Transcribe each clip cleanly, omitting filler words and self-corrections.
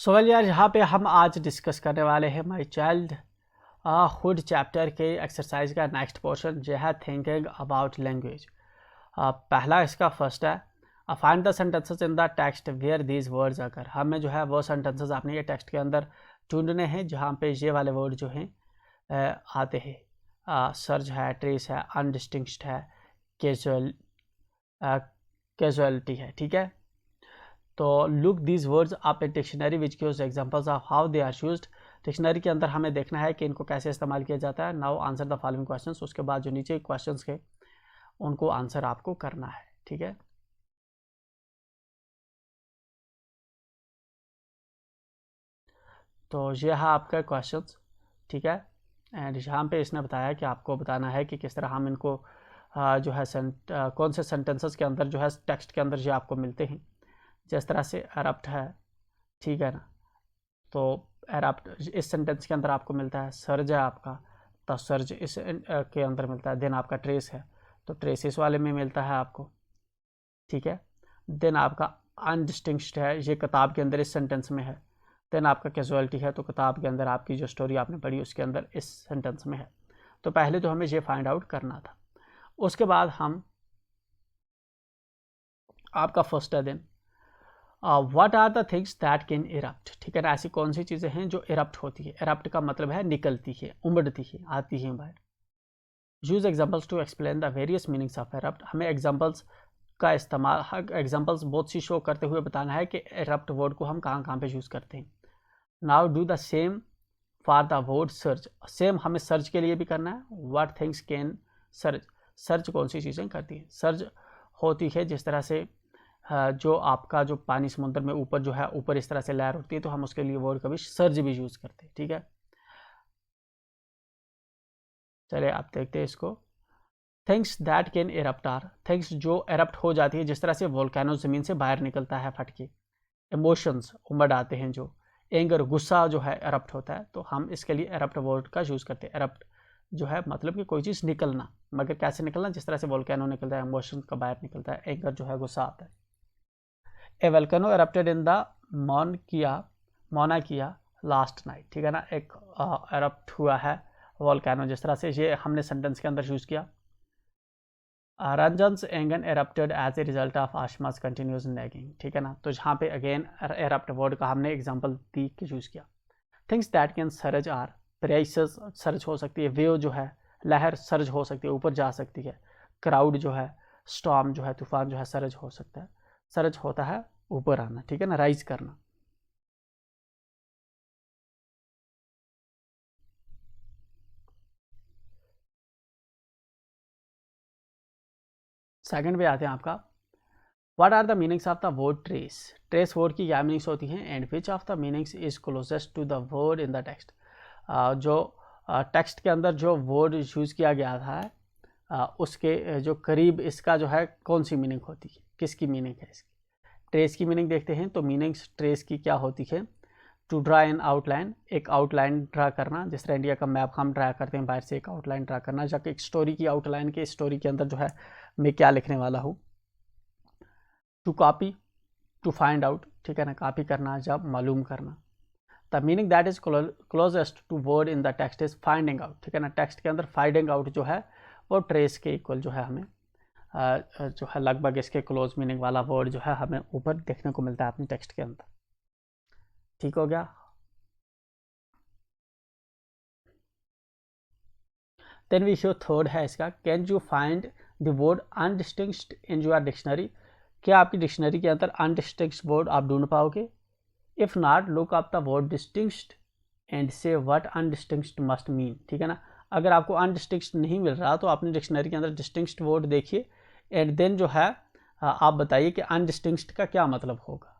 Shovel यार, यहाँ पे हम आज डिस्कस करने वाले हैं माई चाइल्ड हुड चैप्टर के एक्सरसाइज का नेक्स्ट पोर्शन जो है थिंकिंग अबाउट लैंग्वेज। पहला इसका फर्स्ट है, find the sentences in the text where these words occur. हमें जो है वो सेंटेंसेस आपने ये टेक्स्ट के अंदर ढूंढने हैं जहाँ पे ये वाले वर्ड जो हैं आते हैं। सर्ज है, ट्रेस है, अनडिस्टिंक्ट है, कैजुअलिटी है। ठीक है, तो look these words up in dictionary which gives examples of how they are used. Dictionary के अंदर हमें देखना है कि इनको कैसे इस्तेमाल किया जाता है। Now answer the following questions. उसके बाद जो नीचे क्वेश्चंस के उनको आंसर आपको करना है। ठीक है, तो ये है आपका क्वेश्चंस। ठीक है, एंड यहाँ पे इसने बताया कि आपको बताना है कि किस तरह हम इनको जो है कौन से सेंटेंसेस के अंदर जो है टेक्स्ट के अंदर ये आपको मिलते हैं। जिस तरह से एरप्ट है, ठीक है ना, तो एरप्ट इस सेंटेंस के अंदर आपको मिलता है। सर्ज है आपका, तो सर्ज इस के अंदर मिलता है। देन आपका ट्रेस है, तो ट्रेस इस वाले में मिलता है आपको। ठीक है, देन आपका अनडिस्टिंक्ट है, ये किताब के अंदर इस सेंटेंस में है। देन आपका कैजुअलिटी है, तो किताब के अंदर आपकी जो स्टोरी आपने पढ़ी उसके अंदर इस सेंटेंस में है। तो पहले तो हमें ये फाइंड आउट करना था। उसके बाद हम आपका फर्स्ट है then what are the things that can erupt. ठीक है ना, ऐसी कौन सी चीज़ें हैं जो इरप्ट होती है। इरप्ट का मतलब है निकलती है, उमड़ती है, आती है बाहर। Use examples to explain the various meanings of erupt. हमें एग्जाम्पल्स का इस्तेमाल, एग्जाम्पल्स बहुत सी शो करते हुए बताना है कि इरप्ट वर्ड को हम कहाँ कहाँ पे यूज़ करते हैं। Now do the same for the word search. Same हमें सर्च के लिए भी करना है। What things can search. Search कौन सी चीज़ें करती हैं। सर्च होती है जिस तरह से जो आपका जो पानी समुद्र में ऊपर जो है, ऊपर इस तरह से लहर होती है, तो हम उसके लिए वर्ड कभी सर्ज भी यूज़ करते हैं। ठीक है, चलिए आप देखते हैं इसको। Things that can erupt are things जो एरप्ट हो जाती है, जिस तरह से वोल्केनो ज़मीन से बाहर निकलता है फट के। इमोशंस उमड़ आते हैं, जो एंगर गुस्सा जो है एरप्ट होता है, तो हम इसके लिए एरप्ट वर्ड का यूज़ करते हैं। एरप्ट जो है मतलब कि कोई चीज़ निकलना, मगर कैसे निकलना, जिस तरह से वोल्केनो निकलता है, इमोशन का बाहर निकलता है, एंगर जो है गुस्सा आता है। A volcano erupted in the Mauna Kea last night. ठीक है ना, एक एरप्ट हुआ है वोल्केनो, जिस तरह से ये हमने सेंटेंस के अंदर यूज़ किया। रंजन्स एंगन erupted as a result of Asma's continuous nagging. ठीक है ना, तो जहाँ पे अगेन एरप्ट वर्ड का हमने एग्जाम्पल दी के यूज़ किया। Things that can surge are pressures, surge हो सकती है। वेव जो है, लहर सर्ज हो सकती है, ऊपर जा सकती है। क्राउड जो है, स्टॉर्म जो है, तूफान जो है, सर्ज हो सकता है। सर्ज होता है ऊपर आना, ठीक है ना, राइज करना। सेकंड पे आते हैं आपका, what are the meanings of the word trace. Trace word की क्या मीनिंग्स होती हैं, and which of the meanings is closest to the word in the text. जो टेक्स्ट के अंदर जो वर्ड यूज़ किया गया था उसके जो करीब इसका जो है कौन सी मीनिंग होती है, किसकी मीनिंग है इसकी। ट्रेस की मीनिंग देखते हैं, तो मीनिंग्स ट्रेस की क्या होती है। टू ड्रा एन आउटलाइन, एक आउटलाइन ड्रा करना, जिस तरह इंडिया का मैप हम ड्रा करते हैं, बाहर से एक आउटलाइन ड्रा करना, जाके एक स्टोरी की आउटलाइन के स्टोरी के अंदर जो है मैं क्या लिखने वाला हूँ। To copy, to find out, ठीक है ना, कॉपी करना, जब मालूम करना। The meaning that is closest to word in the text is finding out. ठीक है ना, टेक्स्ट के अंदर फाइंडिंग आउट जो है वो ट्रेस के इक्वल जो है हमें जो है लगभग इसके क्लोज मीनिंग वाला वर्ड जो है हमें ऊपर देखने को मिलता है अपने टेक्स्ट के अंदर। ठीक हो गया। देन वी शो थर्ड है इसका, can you find the word undistinct in your dictionary. क्या आपकी डिक्शनरी के अंदर अनडिस्टिंक्ट वर्ड आप ढूंढ पाओगे। If not, look up the word distinct and से व्हाट अनडिस्टिंक्ट मस्ट मीन। ठीक है ना, अगर आपको अनडिस्टिंक्ट नहीं मिल रहा तो अपनी डिक्शनरी के अंदर डिस्टिंक्ट वर्ड देखिए, एंड देन जो है आप बताइए कि अनडिस्टिंक्ट का क्या मतलब होगा।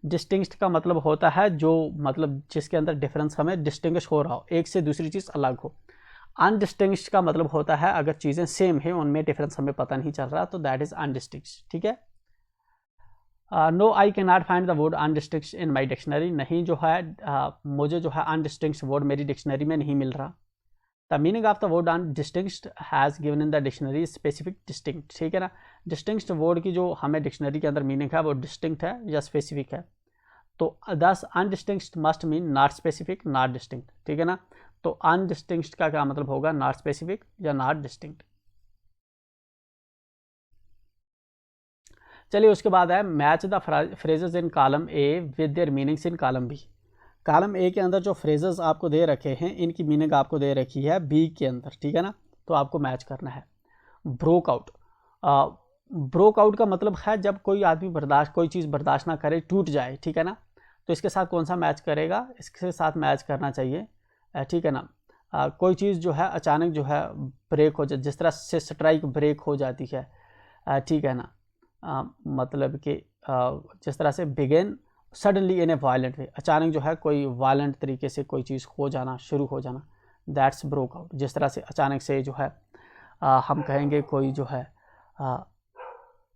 डिस्टिंक्ट का मतलब होता है जो मतलब जिसके अंदर डिफरेंस हमें डिस्टिंग्विश हो रहा हो, एक से दूसरी चीज़ अलग हो। अनडिस्टिंग्विश का मतलब होता है अगर चीज़ें सेम है, उनमें डिफरेंस हमें पता नहीं चल रहा, तो दैट इज अनडिस्टिंग्विश। ठीक है, no I can not find the word undistinct in my dictionary. नहीं जो है मुझे जो है अनडिस्टिंक्ट वर्ड मेरी डिक्शनरी में नहीं मिल रहा। The meaning of the word undistinct has given in the dictionary specific distinct. ठीक है ना, डिस्टिंक्ट वर्ड की जो हमें डिक्शनरी के अंदर मीनिंग है वो डिस्टिंक्ट है या स्पेसिफिक है। तो thus undistinct must mean not specific not distinct, ठीक है ना। तो अनडिस्टिंक्ट का क्या मतलब होगा, नॉट स्पेसिफिक या नॉट डिस्टिंक्ट। चलिए उसके बाद है match the phrases in column A with their meanings in column B. Column A के अंदर जो फ्रेजेस आपको दे रखे हैं इनकी मीनिंग आपको दे रखी है बी के अंदर, ठीक है ना। तो आपको मैच करना है। ब्रोक आउट, ब्रोक आउट का मतलब है जब कोई आदमी कोई चीज़ बर्दाश्त ना करे, टूट जाए, ठीक है ना। तो इसके साथ कौन सा मैच करेगा, इसके साथ मैच करना चाहिए, ठीक है ना। कोई चीज़ जो है अचानक जो है ब्रेक हो जाए, जिस तरह से स्ट्राइक ब्रेक हो जाती है, ठीक है ना। मतलब कि जिस तरह से begin suddenly in a violent way, अचानक जो है कोई वायलेंट तरीके से कोई चीज़ हो जाना, शुरू हो जाना, दैट्स ब्रोक आउट। जिस तरह से अचानक से जो है हम कहेंगे कोई जो है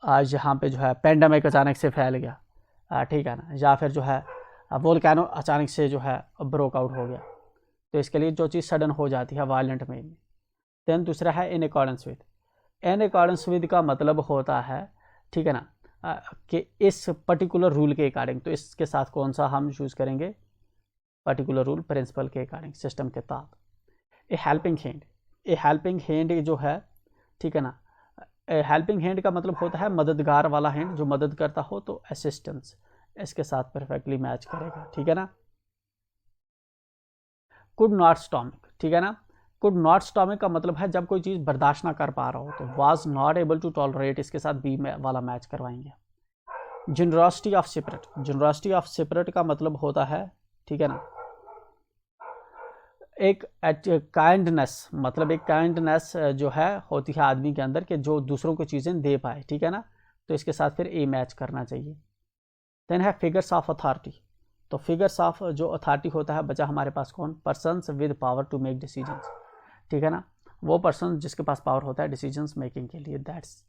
आज यहाँ पे जो है पेंडेमिक अचानक से फैल गया, ठीक है ना, या फिर जो है वोल्केनो अचानक से जो है ब्रोक आउट हो गया। तो इसके लिए जो चीज़ सडन हो जाती है वायलेंट में। देन दूसरा है in accordance with. In accordance with का मतलब होता है, ठीक है ना, कि इस पर्टिकुलर रूल के अकॉर्डिंग। तो इसके साथ कौन सा हम यूज़ करेंगे, पर्टिकुलर रूल प्रिंसिपल के अकॉर्डिंग, सिस्टम के तहत। ए हेल्पिंग हैंड, ए हेल्पिंग हैंड जो है, ठीक है ना, हेल्पिंग हैंड का मतलब होता है मददगार वाला हैंड, जो मदद करता हो, तो असिस्टेंस इसके साथ परफेक्टली मैच करेगा, ठीक है ना। कुड नॉट स्टॉमिक, ठीक है ना। कुड नॉट स्टॉमिक का मतलब है जब कोई चीज़ बर्दाश्त ना कर पा रहा हो, तो was not able to tolerate, इसके साथ बी वाला मैच करवाएंगे। Generosity of separate, generosity of separate का मतलब होता है, ठीक है ना, एक काइंडनेस, मतलब एक काइंडनेस जो है होती है आदमी के अंदर, कि जो दूसरों को चीज़ें दे पाए, ठीक है ना। तो इसके साथ फिर ए मैच करना चाहिए। देन है फिगर्स ऑफ अथॉरिटी। तो फिगर्स ऑफ जो अथॉरिटी होता है, बचा हमारे पास कौन, persons with power to make decisions, ठीक है ना। वो पर्सन जिसके पास पावर होता है डिसीजंस मेकिंग के लिए, दैट्स।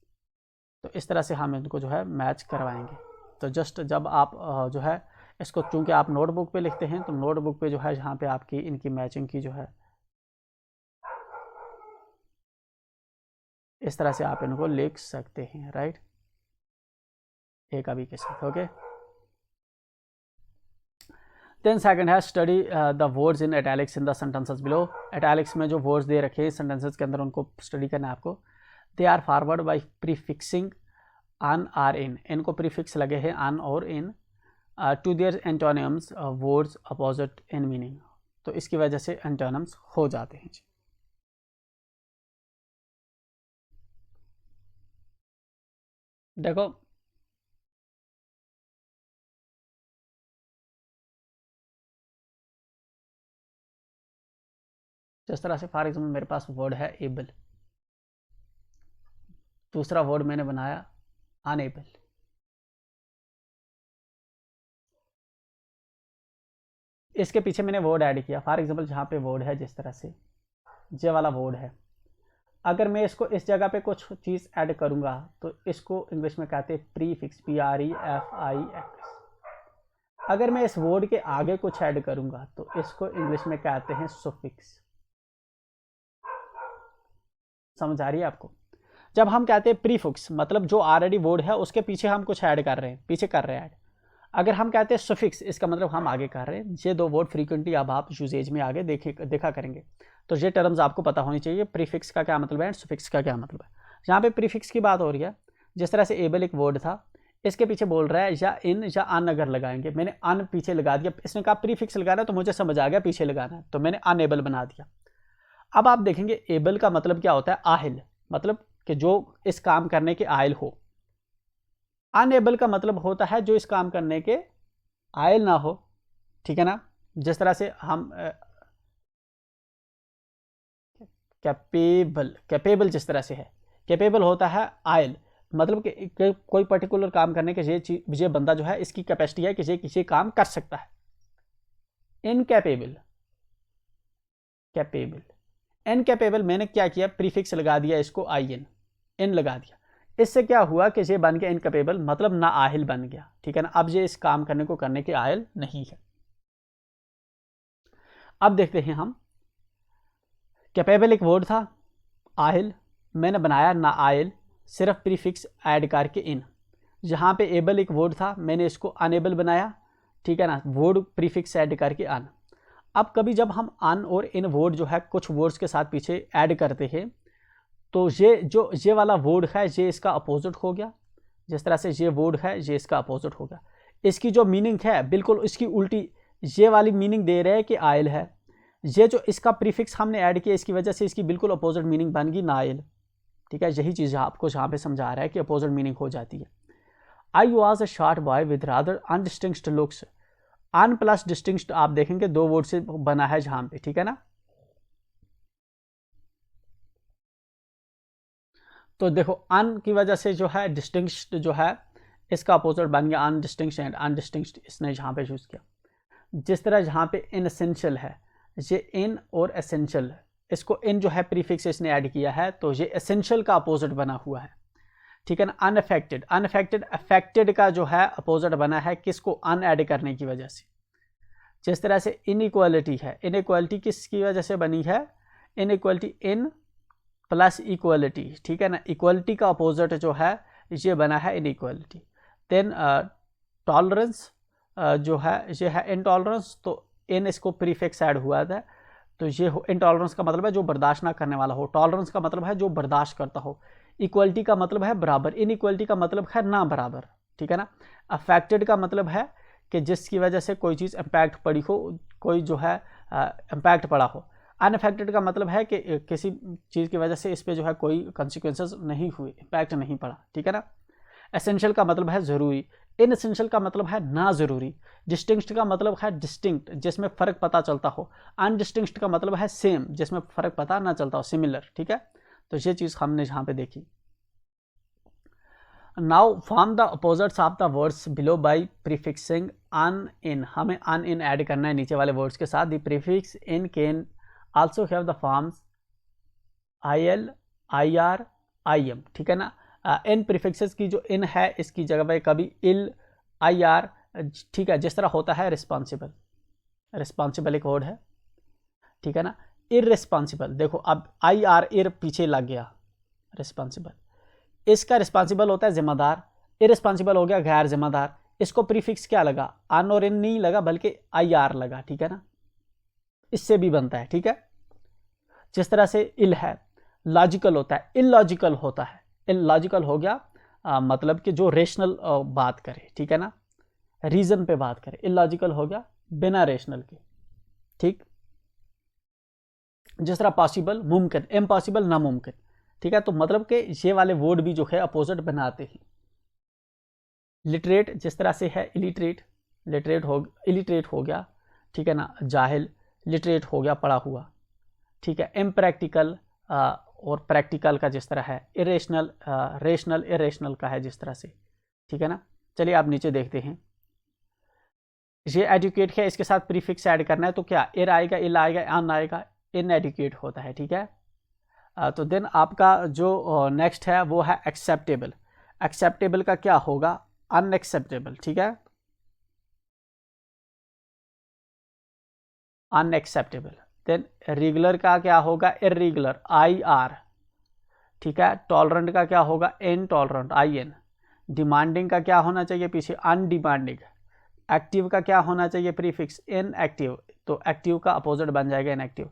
तो इस तरह से हम इनको जो है मैच करवाएंगे। तो जस्ट जब आप जो है इसको, चूंकि आप नोटबुक पे लिखते हैं, तो नोटबुक पे जो है यहाँ पे आपकी इनकी मैचिंग की जो है इस तरह से आप इनको लिख सकते हैं, राइट, एक अभी के साथ, ओके। देन सेकंड है study the words in italics in the sentences below. Italics में जो वर्ड्स दे रखे हैं सेंटेंसेस के अंदर, उनको स्टडी करना है आपको। They are forward by prefixing un or in, इनको प्रीफिक्स लगे हैं अन और in, to their antonyms words opposite in meaning. तो इसकी वजह से एंटोनिम्स हो जाते हैं। देखो जिस तरह से फॉर एग्जाम्पल मेरे पास वर्ड है एबल, दूसरा वर्ड मैंने बनाया अनएबल। इसके पीछे मैंने वर्ड ऐड किया, फॉर एग्जाम्पल जहाँ पे वर्ड है जिस तरह से जे वाला वर्ड है, अगर मैं इसको इस जगह पे कुछ चीज़ ऐड करूँगा तो इसको इंग्लिश में कहते हैं प्रीफिक्स, PREFIX। अगर मैं इस वर्ड के आगे कुछ ऐड करूँगा तो इसको इंग्लिश में कहते हैं सुफिक्स। समझ आ रही है आपको। जब हम कहते हैं प्रीफिक्स, मतलब जो ऑलरेडी वर्ड है उसके पीछे हम कुछ ऐड कर रहे हैं, पीछे कर रहे हैं ऐड। अगर हम कहते हैं सुफिक्स, इसका मतलब हम आगे कर रहे हैं। ये दो वर्ड फ्रीक्वेंटली अब आप यूजेज में आगे देखा करेंगे। तो ये टर्म्स आपको पता होनी चाहिए, प्रीफिक्स का क्या मतलब है एंड सुफिक्स का क्या मतलब है। यहाँ पे प्रीफिक्स की बात हो रही है, जिस तरह से एबल एक वर्ड था, इसके पीछे बोल रहा है या इन या अन अगर लगाएंगे, मैंने अन पीछे लगा दिया, इसने कहा प्रीफिक्स लगाना है तो मुझे समझ आ गया पीछे लगाना है, तो मैंने अनएबल बना दिया। अब आप देखेंगे एबल का मतलब क्या होता है, आहिल, मतलब कि जो इस काम करने के आयल हो। अनएबल का मतलब होता है जो इस काम करने के आयल ना हो, ठीक है ना। जिस तरह से हम कैपेबल जिस तरह से है, कैपेबल होता है आयल, मतलब कि कोई पर्टिकुलर काम करने के ये बंदा जो है इसकी कैपेसिटी है कि ये किसी काम कर सकता है। इनकैपेबल, कैपेबल, इनकैपेबल मैंने क्या किया, प्रीफिक्स लगा दिया इसको इन लगा दिया। इससे क्या हुआ कि ये बन गया इनकैपेबल, मतलब ना आहिल बन गया, ठीक है ना। अब ये इस काम करने के आयल नहीं है। अब देखते हैं हम, कैपेबल एक वर्ड था, आहिल मैंने बनाया ना आयल, सिर्फ प्रीफिक्स ऐड करके इन। यहाँ पे एबल एक वर्ड था, मैंने इसको अनेबल बनाया, ठीक है ना, वर्ड प्रीफिक्स ऐड करके अन। अब कभी जब हम अन और इन वर्ड जो है कुछ वर्ड्स के साथ पीछे ऐड करते हैं तो ये वाला वर्ड है ये इसका अपोजिट हो गया, जिस तरह से ये वर्ड है ये इसका अपोजिट हो गया। इसकी जो मीनिंग है बिल्कुल इसकी उल्टी ये वाली मीनिंग दे रहे हैं कि आयल है। ये जो इसका प्रीफिक्स हमने ऐड किया इसकी वजह से इसकी बिल्कुल अपोजिट मीनिंग बन गई नाइल। ठीक है, यही चीज़ आपको यहाँ पे समझा रहा है कि अपोजिट मीनिंग हो जाती है। I was a short boy with rather undistinct looks. Un plus distinct आप देखेंगे दो वर्ड से बना है जहाँ पे, ठीक है ना। तो देखो अन की वजह से जो है डिस्टिंक्ट जो है इसका अपोजिट बन गया अनडिस्टिंक्ट एंड अनडिस्टिंक्ट इसने यहाँ पे यूज़ किया। जिस तरह यहाँ पे इन एसेंशियल है, ये इन और एसेंशियल, इसको इन जो है प्रीफिक्स इसने ऐड किया है तो ये एसेंशियल का अपोजिट बना हुआ है, ठीक है ना। अनअफेक्टेड, अनअफेक्टेड अफेक्टेड का जो है अपोजिट बना है किसको, अन ऐड करने की वजह से। जिस तरह से इनइक्वालिटी है, इनइक्वालिटी किसकी वजह से बनी है, इनइक्वालिटी इन प्लस इक्वालिटी, ठीक है ना। इक्वालिटी का अपोजिट जो है ये बना है इनइक्वालिटी। देन टॉलरेंस जो है ये है इनटॉलरेंस, तो इन इसको प्रीफिक्स ऐड हुआ था तो ये इनटॉलरेंस का मतलब है जो बर्दाश्त ना करने वाला हो, टॉलरेंस का मतलब है जो बर्दाश्त करता हो, इक्वलिटी का मतलब है बराबर, इनइक्वालिटी का मतलब है ना बराबर, ठीक है ना। अफेक्टेड का मतलब है कि जिसकी वजह से कोई चीज़ इम्पैक्ट पड़ी हो, कोई जो है इम्पैक्ट पड़ा हो। अनअफेक्टेड का मतलब है कि किसी चीज़ की वजह से इस पर जो है कोई कंसिक्वेंसेस नहीं हुए, इम्पैक्ट नहीं पड़ा, ठीक है ना। एसेंशियल का मतलब है ज़रूरी, इन एसेंशियल का मतलब है ना ज़रूरी, डिस्टिंक्ट का मतलब है डिस्टिंक्ट जिसमें फ़र्क पता चलता हो, अनडिस्टिंक्ट का मतलब है सेम जिसमें फ़र्क पता ना चलता हो, सिमिलर, ठीक है। तो ये चीज़ हमने यहाँ पे देखी। Now form the opposites of the words below by prefixing un in. हमें अन इन ऐड करना है नीचे वाले वर्ड्स के साथ। The prefix in can also have the forms I L, I R, I am, ठीक है ना। इन प्रीफिक्सेस की जो इन है इसकी जगह पे कभी इल, आई आर, ठीक है, जिस तरह होता है रिस्पॉन्सिबल, रिस्पॉन्सिबल एक वर्ड है, ठीक है ना। इररिस्पॉन्सिबल, देखो अब आई आर इर पीछे लग गया, रिस्पॉन्सिबल, इसका रिस्पॉन्सिबल होता है जिम्मेदार, इररिस्पॉन्सिबल हो गया गैर जिम्मेदार। इसको प्रीफिक्स क्या लगा, अन और इन नहीं लगा बल्कि आई आर लगा, ठीक है ना, इससे भी बनता है, ठीक है। जिस तरह से इल है लॉजिकल होता है, इलॉजिकल होता है, इलॉजिकल हो गया मतलब कि जो रेशनल बात करे, ठीक है ना, रीजन पे बात करे। इलॉजिकल हो गया बिना रेशनल के, ठीक। जिस तरह पॉसिबल मुमकिन, इम्पॉसिबल नामुमकिन, ठीक है। तो मतलब कि ये वाले वर्ड भी जो है अपोजिट बनाते हैं। लिटरेट जिस तरह से है इलिटरेट, इलिटरेट हो गया, ठीक है ना, जाहिल, लिटरेट हो गया पढ़ा हुआ, ठीक है। इम्प्रैक्टिकल और प्रैक्टिकल का जिस तरह है, इरेशनल, रेशनल इरेशनल का है जिस तरह से, ठीक है ना। चलिए आप नीचे देखते हैं। ये एडुकेट है, इसके साथ प्रीफिक्स ऐड करना है तो क्या एर आएगा, इल आएगा, अन आएगा, इन एडुकेट होता है, ठीक है। तो देन आपका जो नेक्स्ट है वो है एक्सेप्टेबल। एक्सेप्टेबल का क्या होगा, अनएक्सेप्टेबल, ठीक है, अनएक्सेप्टेबल। देन रेगुलर का क्या होगा, इर्रेगुलर, आई आर, ठीक है। टॉलरेंट का क्या होगा, इनटॉलरेंट, आई एन। डिमांडिंग का क्या होना चाहिए पीछे, अनडिमांडिंग। एक्टिव का क्या होना चाहिए प्रीफिक्स, इनएक्टिव, तो एक्टिव का अपोजिट बन जाएगा इनएक्टिव।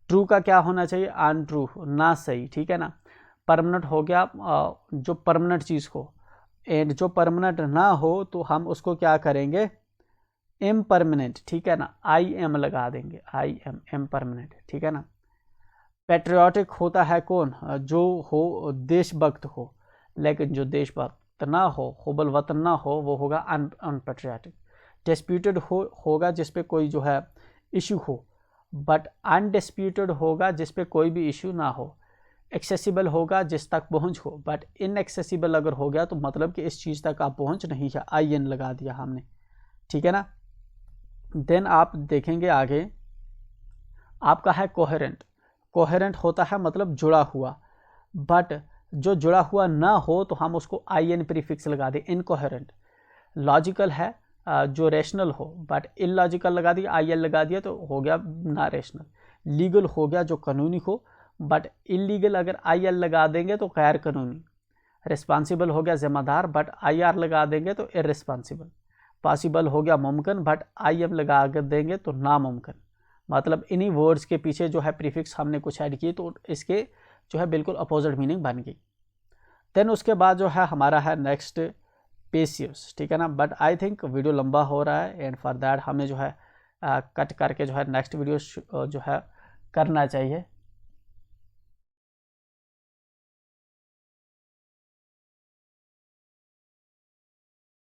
ट्रू का क्या होना चाहिए, अनट्रू, ना सही, ठीक है ना। परमानेंट हो गया जो परमानेंट चीज़ हो, एंड जो परमानेंट ना हो तो हम उसको क्या करेंगे, इम्परमानेंट, ठीक है ना, आई एम लगा देंगे, आई एम, इम्परमानेंट, ठीक है ना। पेट्रियाटिक होता है कौन, जो हो देशभक्त हो, लेकिन जो देशभक्त ना हो, हुबल वतन ना हो, वो होगा अनपेट्रियाटिक। डिस्प्यूटेड होगा जिस पे कोई जो है इशू हो, बट अनडिस्प्यूटेड होगा जिस पे कोई भी इशू ना हो। एक्सेसिबल होगा जिस तक पहुंच हो, बट इनएक्सेसिबल अगर हो गया तो मतलब कि इस चीज़ तक आप पहुंच नहीं है, आई एन लगा दिया हमने, ठीक है ना। देन आप देखेंगे आगे आपका है कोहेरेंट। कोहेरेंट होता है मतलब जुड़ा हुआ, बट जो जुड़ा हुआ ना हो तो हम उसको आई एन प्रीफिक्स लगा दें, इनकोहेरेंट। लॉजिकल है जो रेशनल हो, बट इलॉजिकल लगा दिया, आई एल लगा दिया तो हो गया ना रेशनल। लीगल हो गया जो कानूनी हो, बट इलीगल अगर आई एल लगा देंगे तो गैर कानूनी। रिस्पॉन्सिबल हो गया जिम्मेदार, बट आई आर लगा देंगे तो इररिस्पॉन्सिबल। पॉसिबल हो गया मुमकिन, बट आई एम लगा कर देंगे तो नामुमकिन। मतलब इन्हीं वर्ड्स के पीछे जो है प्रीफिक्स हमने कुछ ऐड किए तो इसके जो है बिल्कुल अपोजिट मीनिंग बन गई। देन उसके बाद जो है हमारा है नेक्स्ट पेशियस, ठीक है ना। बट आई थिंक वीडियो लंबा हो रहा है एंड फॉर दैट हमें जो है कट करके जो है नेक्स्ट वीडियो जो है करना चाहिए।